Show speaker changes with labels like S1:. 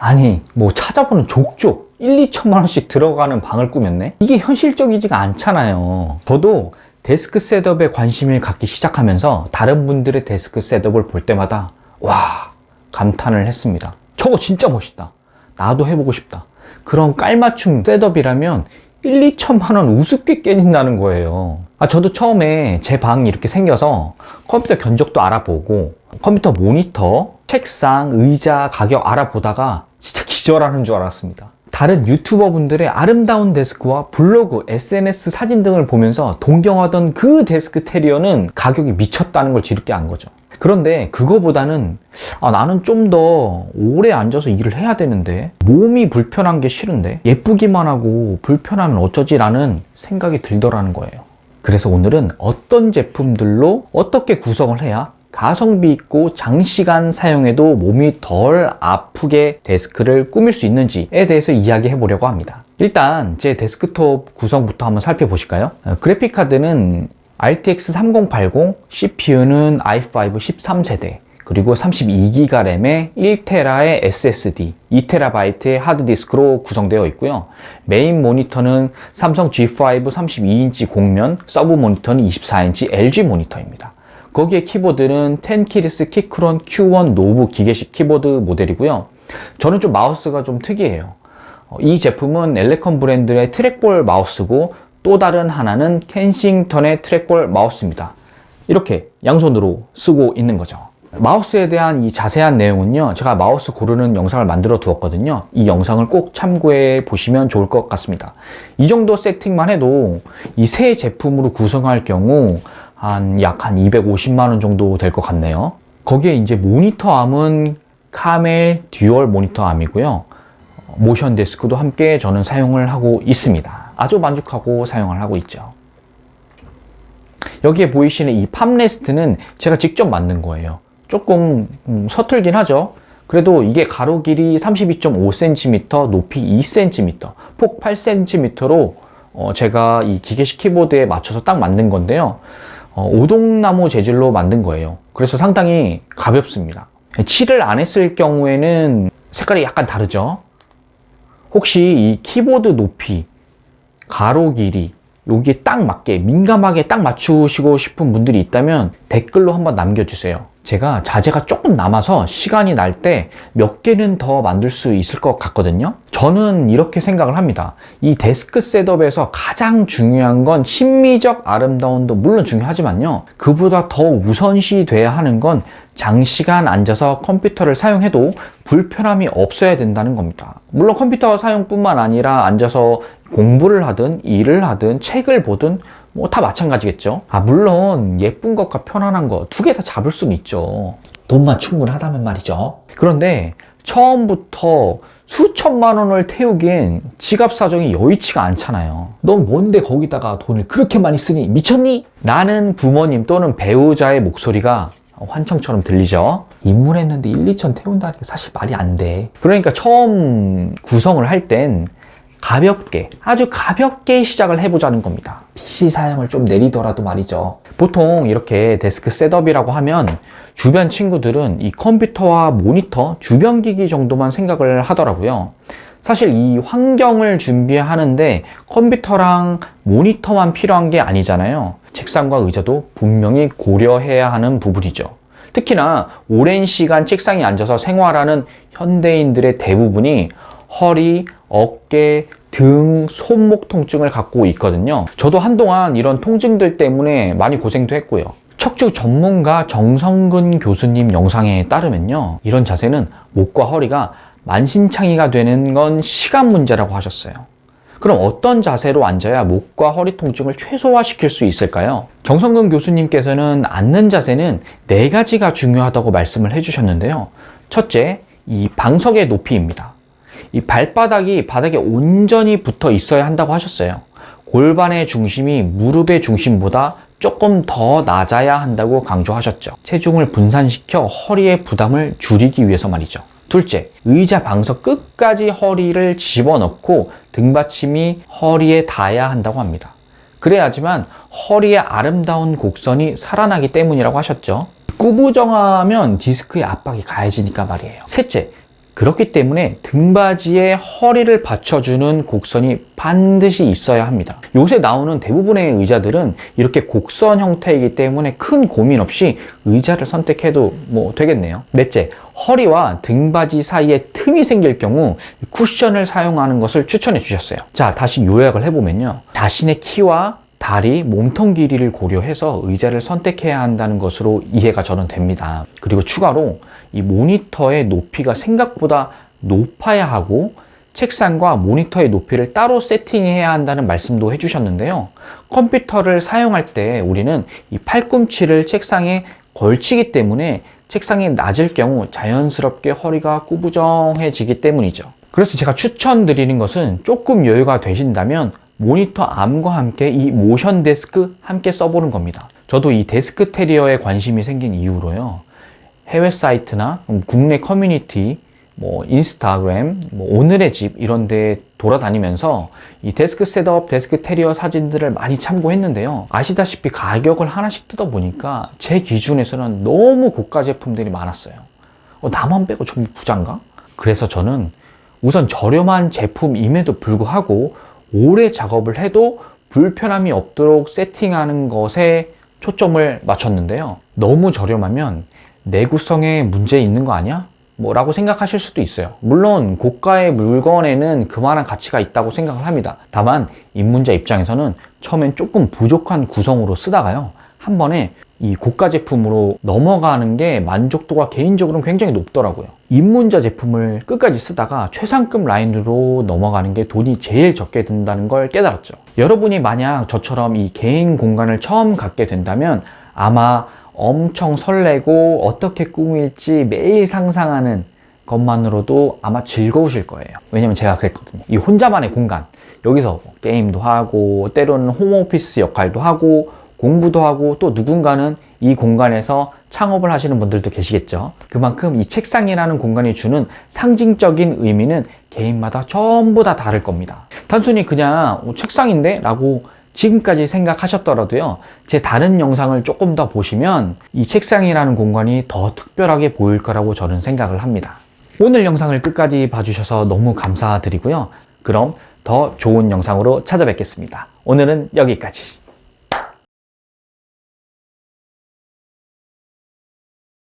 S1: 아니 뭐 찾아보는 족족 1~2천만 원씩 들어가는 방을 꾸몄네? 이게 현실적이지가 않잖아요. 저도 데스크 셋업에 관심을 갖기 시작하면서 다른 분들의 데스크 셋업을 볼 때마다 와, 감탄을 했습니다. 저거 진짜 멋있다. 나도 해보고 싶다. 그런 깔맞춤 셋업이라면 1~2천만 원 우습게 깨진다는 거예요. 저도 처음에 제 방이 이렇게 생겨서 컴퓨터 견적도 알아보고 컴퓨터 모니터, 책상, 의자 가격 알아보다가 진짜 기절하는 줄 알았습니다. 다른 유튜버 분들의 아름다운 데스크와 블로그, SNS 사진 등을 보면서 동경하던 그 데스크 테리어는 가격이 미쳤다는 걸 뒤늦게 안 거죠. 그런데 그거보다는 나는 좀 더 오래 앉아서 일을 해야 되는데 몸이 불편한 게 싫은데 예쁘기만 하고 불편하면 어쩌지 라는 생각이 들더라는 거예요. 그래서 오늘은 어떤 제품들로 어떻게 구성을 해야 가성비 있고 장시간 사용해도 몸이 덜 아프게 데스크를 꾸밀 수 있는지에 대해서 이야기해 보려고 합니다. 일단 제 데스크톱 구성부터 한번 살펴보실까요? 그래픽카드는 RTX 3080, CPU는 i5 13세대, 그리고 32기가 램에 1TB의 SSD, 2TB의 하드디스크로 구성되어 있고요. 메인 모니터는 삼성 G5 32인치 곡면, 서브 모니터는 24인치 LG 모니터입니다. 거기에 키보드는 10키리스 키크론 Q1 노브 기계식 키보드 모델이고요. 저는 좀 마우스가 좀 특이해요. 이 제품은 엘레컨 브랜드의 트랙볼 마우스고 또 다른 하나는 켄싱턴의 트랙볼 마우스입니다. 이렇게 양손으로 쓰고 있는 거죠. 마우스에 대한 이 자세한 내용은요, 제가 마우스 고르는 영상을 만들어 두었거든요. 이 영상을 꼭 참고해 보시면 좋을 것 같습니다. 이 정도 세팅만 해도 이 새 제품으로 구성할 경우 약 한 250만 원 정도 될 것 같네요. 거기에 이제 모니터 암은 카멜 듀얼 모니터 암이고요. 모션 데스크도 함께 저는 사용을 하고 있습니다. 아주 만족하고 사용을 하고 있죠. 여기에 보이시는 이 팜레스트는 제가 직접 만든 거예요. 조금 서툴긴 하죠. 그래도 이게 가로 길이 32.5cm, 높이 2cm, 폭 8cm로 제가 이 기계식 키보드에 맞춰서 딱 만든 건데요. 오동나무 재질로 만든 거예요. 그래서 상당히 가볍습니다. 칠을 안 했을 경우에는 색깔이 약간 다르죠. 혹시 이 키보드 높이, 가로 길이 여기에 딱 맞게 민감하게 딱 맞추시고 싶은 분들이 있다면 댓글로 한번 남겨주세요. 제가 자재가 조금 남아서 시간이 날 때 몇 개는 더 만들 수 있을 것 같거든요. 저는 이렇게 생각을 합니다. 이 데스크 셋업에서 가장 중요한 건 심미적 아름다움도 물론 중요하지만요, 그보다 더 우선시 돼야 하는 건 장시간 앉아서 컴퓨터를 사용해도 불편함이 없어야 된다는 겁니다. 물론 컴퓨터 사용뿐만 아니라 앉아서 공부를 하든 일을 하든 책을 보든 뭐 다 마찬가지겠죠. 물론 예쁜 것과 편안한 거 두 개 다 잡을 수는 있죠. 돈만 충분하다면 말이죠. 그런데 처음부터 수천만 원을 태우기엔 지갑 사정이 여의치가 않잖아요. 넌 뭔데 거기다가 돈을 그렇게 많이 쓰니? 미쳤니? 라는 부모님 또는 배우자의 목소리가 환청처럼 들리죠. 입문했는데 1~2천 태운다는 게 사실 말이 안 돼. 그러니까 처음 구성을 할 땐 가볍게, 아주 가볍게 시작을 해보자는 겁니다. PC 사양을 좀 내리더라도 말이죠. 보통 이렇게 데스크 셋업이라고 하면 주변 친구들은 이 컴퓨터와 모니터, 주변 기기 정도만 생각을 하더라고요. 사실 이 환경을 준비하는데 컴퓨터랑 모니터만 필요한 게 아니잖아요. 책상과 의자도 분명히 고려해야 하는 부분이죠. 특히나 오랜 시간 책상에 앉아서 생활하는 현대인들의 대부분이 허리, 어깨, 등, 손목 통증을 갖고 있거든요. 저도 한동안 이런 통증들 때문에 많이 고생도 했고요. 척추 전문가 정성근 교수님 영상에 따르면요, 이런 자세는 목과 허리가 만신창이가 되는 건 시간 문제라고 하셨어요. 그럼 어떤 자세로 앉아야 목과 허리 통증을 최소화시킬 수 있을까요? 정성근 교수님께서는 앉는 자세는 4가지가 중요하다고 말씀을 해주셨는데요. 첫째, 이 방석의 높이입니다. 이 발바닥이 바닥에 온전히 붙어 있어야 한다고 하셨어요. 골반의 중심이 무릎의 중심보다 조금 더 낮아야 한다고 강조하셨죠. 체중을 분산시켜 허리의 부담을 줄이기 위해서 말이죠. 둘째, 의자 방석 끝까지 허리를 집어넣고 등받침이 허리에 닿아야 한다고 합니다. 그래야지만 허리의 아름다운 곡선이 살아나기 때문이라고 하셨죠. 꾸부정하면 디스크에 압박이 가해지니까 말이에요. 셋째, 그렇기 때문에 등받이에 허리를 받쳐주는 곡선이 반드시 있어야 합니다. 요새 나오는 대부분의 의자들은 이렇게 곡선 형태이기 때문에 큰 고민 없이 의자를 선택해도 되겠네요. 넷째, 허리와 등받이 사이에 틈이 생길 경우 쿠션을 사용하는 것을 추천해 주셨어요. 자, 다시 요약을 해보면요. 자신의 키와 다리, 몸통 길이를 고려해서 의자를 선택해야 한다는 것으로 이해가 저는 됩니다. 그리고 추가로 이 모니터의 높이가 생각보다 높아야 하고 책상과 모니터의 높이를 따로 세팅해야 한다는 말씀도 해주셨는데요. 컴퓨터를 사용할 때 우리는 이 팔꿈치를 책상에 걸치기 때문에 책상이 낮을 경우 자연스럽게 허리가 구부정해지기 때문이죠. 그래서 제가 추천드리는 것은 조금 여유가 되신다면 모니터 암과 함께 이 모션 데스크 함께 써보는 겁니다. 저도 이 데스크 테리어에 관심이 생긴 이후로요. 해외 사이트나 국내 커뮤니티, 인스타그램, 오늘의 집 이런 데 돌아다니면서 이 데스크 셋업, 데스크 테리어 사진들을 많이 참고했는데요. 아시다시피 가격을 하나씩 뜯어보니까 제 기준에서는 너무 고가 제품들이 많았어요. 나만 빼고 전부 부자인가? 그래서 저는 우선 저렴한 제품임에도 불구하고 오래 작업을 해도 불편함이 없도록 세팅하는 것에 초점을 맞췄는데요. 너무 저렴하면 내구성에 문제 있는 거 아니야? 라고 생각하실 수도 있어요. 물론 고가의 물건에는 그만한 가치가 있다고 생각을 합니다. 다만 입문자 입장에서는 처음엔 조금 부족한 구성으로 쓰다가요. 한 번에 이 고가 제품으로 넘어가는 게 만족도가 개인적으로는 굉장히 높더라고요. 입문자 제품을 끝까지 쓰다가 최상급 라인으로 넘어가는 게 돈이 제일 적게 든다는 걸 깨달았죠. 여러분이 만약 저처럼 이 개인 공간을 처음 갖게 된다면 아마 엄청 설레고 어떻게 꾸밀지 매일 상상하는 것만으로도 아마 즐거우실 거예요. 왜냐면 제가 그랬거든요. 이 혼자만의 공간, 여기서 게임도 하고 때로는 홈오피스 역할도 하고 공부도 하고 또 누군가는 이 공간에서 창업을 하시는 분들도 계시겠죠. 그만큼 이 책상이라는 공간이 주는 상징적인 의미는 개인마다 전부 다 다를 겁니다. 단순히 그냥 책상인데? 라고 지금까지 생각하셨더라도요. 제 다른 영상을 조금 더 보시면 이 책상이라는 공간이 더 특별하게 보일 거라고 저는 생각을 합니다. 오늘 영상을 끝까지 봐주셔서 너무 감사드리고요. 그럼 더 좋은 영상으로 찾아뵙겠습니다. 오늘은 여기까지.